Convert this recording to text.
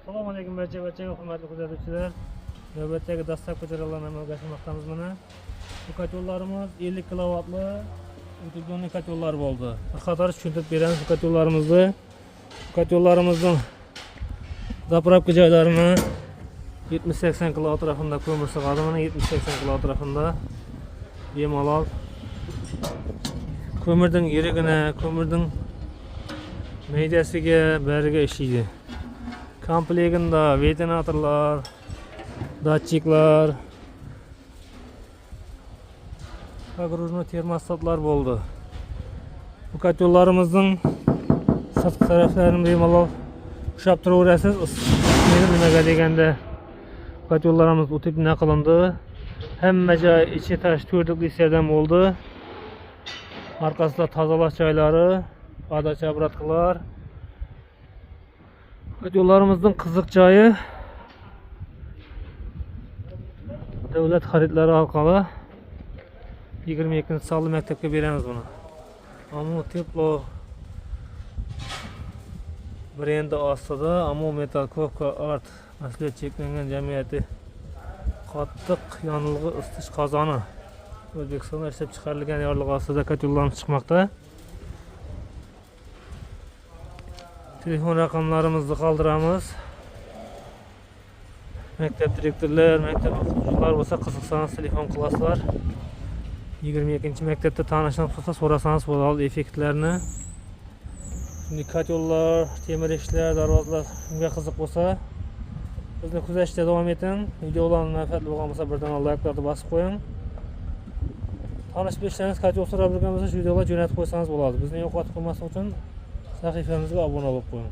Assalomu alaykum barchaga hurmatli kuzatuvchilar. Navbatdagi dastlabki jarayonlarni amalga oshirmoqdamiz mana. Bu kotyollarimiz 50 kilovatli utilgan kotyollar bo'ldi. Bir qator tushuntirib beramiz bu kotyollarimizni. Kotyollarimizning zapravka joylarini 70-80 kilo atrofida ko'mir sig'adi. Mana 70-80 kilo atrofida bemalol ko'mirning yirigini, ko'mirning meydasiga bariga ishlaydi. Komplektida ventilatorlar, datchiklar, agrujnoy termostatlar bo'ldi. Bu kotyollarimizning sirtqi taraflarini bemalol ushlab turaverasiz. Nimaga deganda kotyollarimiz utibna qilindi. Hamma joy ichi tash to'rtlik serdan bo'ldi. Orqasida tozalash joylari, podacha obratkalar. Kotyollarimizning qiziq joyi davlat xaridlari orqali 22-sonli maktabga beramiz buni. Ammo Teplo brendi ostida Ammo Metal Kopka Art masliyat cheklangan jamiyati qattiq yonilg'i isitish qozoni O'zbekistonda ishlab chiqarilgan yorliq ostida kotyollarimiz chiqmoqda. Telefon raqamlarimizni qoldiramiz. Maktab direktorlar, maktab o'qituvchilar bo'lsa qiziqsangiz telefon qilasizlar. 22-maktabda tanishib bo'lsa so'rasangiz bo'ladi effektlarni. Şimdi kotyollar, temir ishlar, darvozalar shunga qiziq bo'lsa bizni kuzatishda davom eting. Videolarni manfaatli bo'lgan bo'lsa birdan like'larni bosib qo'ying. Tanishib eshitsangiz kotyol so'rab bo'lgan bo'lsa shu videolarni jo'natib qo'ysangiz bo'ladi. Bizni yo'qotib qo'ymaslik uchun sahifamizga obuna bo'lib qo'ying.